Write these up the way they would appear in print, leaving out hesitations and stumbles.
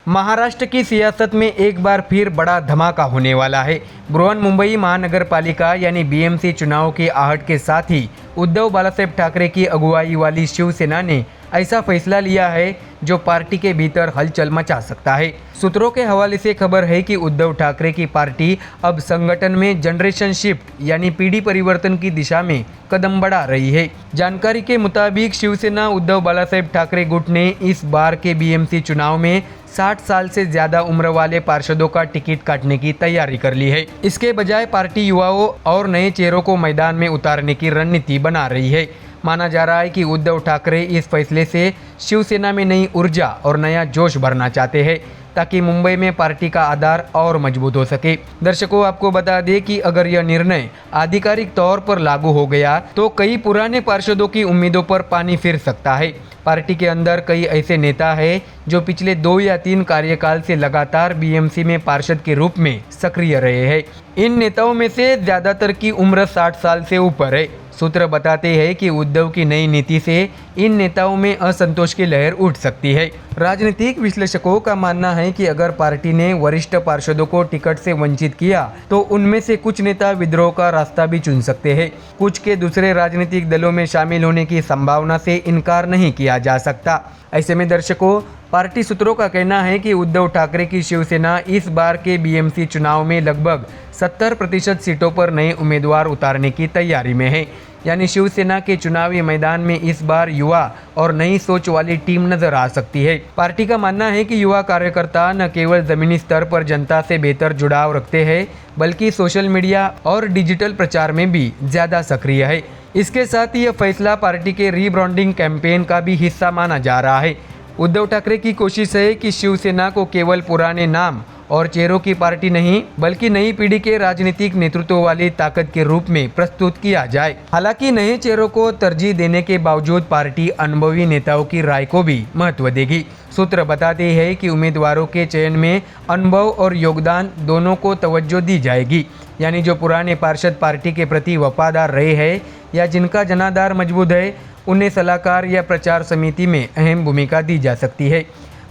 महाराष्ट्र की सियासत में एक बार फिर बड़ा धमाका होने वाला है। बृहन्मुंबई महानगर पालिका यानी बीएमसी चुनाव की आहट के साथ ही उद्धव बालासाहेब ठाकरे की अगुवाई वाली शिवसेना ने ऐसा फैसला लिया है जो पार्टी के भीतर हलचल मचा सकता है। सूत्रों के हवाले से खबर है कि उद्धव ठाकरे की पार्टी अब संगठन में जनरेशन शिफ्ट यानी पीढ़ी परिवर्तन की दिशा में कदम बढ़ा रही है। जानकारी के मुताबिक शिवसेना उद्धव बालासाहेब ठाकरे गुट ने इस बार के बीएमसी चुनाव में 60 साल से ज्यादा उम्र वाले पार्षदों का टिकट काटने की तैयारी कर ली है। इसके बजाय पार्टी युवाओं और नए चेहरों को मैदान में उतारने की रणनीति बना रही है। माना जा रहा है कि उद्धव ठाकरे इस फैसले से शिवसेना में नई ऊर्जा और नया जोश भरना चाहते हैं ताकि मुंबई में पार्टी का आधार और मजबूत हो सके। दर्शकों, आपको बता दें कि अगर यह निर्णय आधिकारिक तौर पर लागू हो गया तो कई पुराने पार्षदों की उम्मीदों पर पानी फिर सकता है। पार्टी के अंदर कई ऐसे नेता हैं जो पिछले 2 या 3 कार्यकाल से लगातार बीएमसी में पार्षद के रूप में सक्रिय रहे हैं। इन नेताओं में से ज्यादातर की उम्र 60 साल से ऊपर है। सूत्र बताते हैं कि उद्धव की नई नीति से इन नेताओं में असंतोष की लहर उठ सकती है। राजनीतिक विश्लेषकों का मानना है कि अगर पार्टी ने वरिष्ठ पार्षदों को टिकट से वंचित किया तो उनमें से कुछ नेता विद्रोह का रास्ता भी चुन सकते हैं। कुछ के दूसरे राजनीतिक दलों में शामिल होने की संभावना से इनकार नहीं किया जा सकता। ऐसे में दर्शकों, पार्टी सूत्रों का कहना है कि उद्धव ठाकरे की शिवसेना इस बार के बीएमसी चुनाव में लगभग 70% सीटों पर नए उम्मीदवार उतारने की तैयारी में है। यानी शिवसेना के चुनावी मैदान में इस बार युवा और नई सोच वाली टीम नजर आ सकती है। पार्टी का मानना है कि युवा कार्यकर्ता न केवल जमीनी स्तर पर जनता से बेहतर जुड़ाव रखते हैं बल्कि सोशल मीडिया और डिजिटल प्रचार में भी ज्यादा सक्रिय है। इसके साथ ही यह फैसला पार्टी के रीब्रांडिंग कैंपेन का भी हिस्सा माना जा रहा है। उद्धव ठाकरे की कोशिश है कि शिवसेना को केवल पुराने नाम और चेहरों की पार्टी नहीं बल्कि नई पीढ़ी के राजनीतिक नेतृत्व वाली ताकत के रूप में प्रस्तुत किया जाए। हालांकि नए चेहरों को तरजीह देने के बावजूद पार्टी अनुभवी नेताओं की राय को भी महत्व देगी। सूत्र बताते हैं कि उम्मीदवारों के चयन में अनुभव और योगदान दोनों को तवज्जो दी जाएगी। यानी जो पुराने पार्षद पार्टी के प्रति वफादार रहे हैं या जिनका जनाधार मजबूत है, उन्हें सलाहकार या प्रचार समिति में अहम भूमिका दी जा सकती है।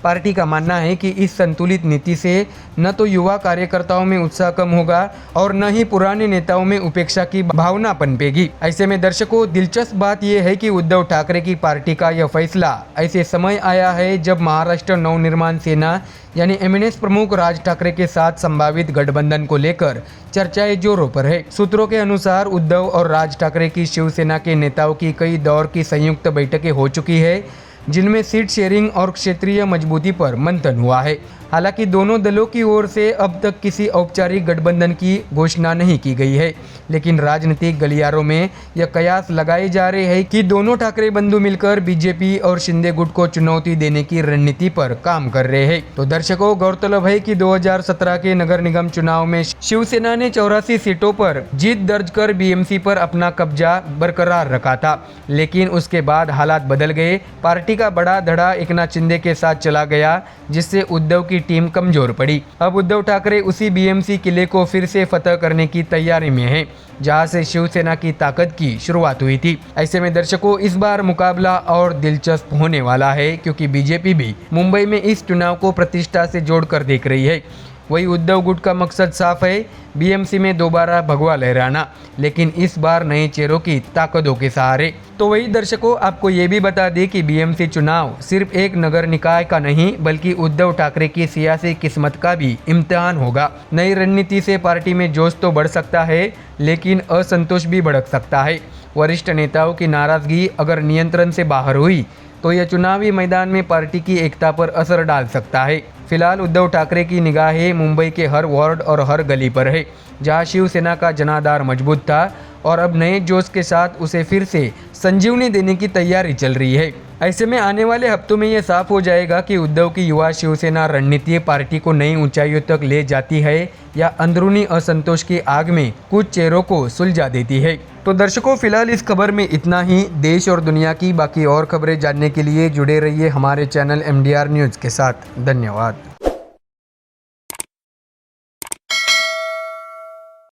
पार्टी का मानना है कि इस संतुलित नीति से न तो युवा कार्यकर्ताओं में उत्साह कम होगा और न ही पुराने नेताओं में उपेक्षा की भावना पनपेगी। ऐसे में दर्शकों, दिलचस्प बात यह है कि उद्धव ठाकरे की पार्टी का यह फैसला ऐसे समय आया है जब महाराष्ट्र नवनिर्माण सेना यानी एमएनएस प्रमुख राज ठाकरे के साथ संभावित गठबंधन को लेकर चर्चाएं जोरों पर है। सूत्रों के अनुसार उद्धव और राज ठाकरे की शिवसेना के नेताओं की कई दौर की संयुक्त बैठकें हो चुकी है जिनमें सीट शेयरिंग और क्षेत्रीय मजबूती पर मंथन हुआ है। हालांकि दोनों दलों की ओर से अब तक किसी औपचारिक गठबंधन की घोषणा नहीं की गई है, लेकिन राजनीतिक गलियारों में यह कयास लगाए जा रहे हैं कि दोनों ठाकरे बंधु मिलकर बीजेपी और शिंदे गुट को चुनौती देने की रणनीति पर काम कर रहे हैं। तो दर्शकों, गौरतलब है कि 2017 के नगर निगम चुनाव में शिवसेना ने 84 सीटों पर जीत दर्ज कर बीएमसी पर अपना कब्जा बरकरार रखा था, लेकिन उसके बाद हालात बदल गए। पार्टी का बड़ा धड़ा एकनाथ शिंदे के साथ चला गया, जिससे उद्धव की टीम कमजोर पड़ी। अब उद्धव ठाकरे उसी बीएमसी किले को फिर से फतह करने की तैयारी में हैं, जहां से शिवसेना की ताकत की शुरुआत हुई थी। ऐसे में दर्शकों, इस बार मुकाबला और दिलचस्प होने वाला है क्योंकि बीजेपी भी मुंबई में इस चुनाव को प्रतिष्ठा से जोड़कर देख रही है। वही उद्धव गुट का मकसद साफ है, बीएमसी में दोबारा भगवा लहराना, लेकिन इस बार नए चेहरों की ताकतों के सहारे। तो वही दर्शकों, आपको ये भी बता दें कि बीएमसी चुनाव सिर्फ एक नगर निकाय का नहीं बल्कि उद्धव ठाकरे की सियासी किस्मत का भी इम्तिहान होगा। नई रणनीति से पार्टी में जोश तो बढ़ सकता है, लेकिन असंतोष भी भड़क सकता है। वरिष्ठ नेताओं की नाराजगी अगर नियंत्रण से बाहर हुई तो यह चुनावी मैदान में पार्टी की एकता पर असर डाल सकता है। फिलहाल उद्धव ठाकरे की निगाहें मुंबई के हर वार्ड और हर गली पर है, जहां शिवसेना का जनाधार मजबूत था और अब नए जोश के साथ उसे फिर से संजीवनी देने की तैयारी चल रही है। ऐसे में आने वाले हफ्तों में यह साफ हो जाएगा कि उद्धव की युवा शिवसेना रणनीति पार्टी को नई ऊंचाइयों तक ले जाती है या अंदरूनी असंतोष की आग में कुछ चेहरों को सुलझा देती है। तो दर्शकों, फिलहाल इस खबर में इतना ही। देश और दुनिया की बाकी और खबरें जानने के लिए जुड़े रहिए हमारे चैनल MDR न्यूज़ के साथ। धन्यवाद।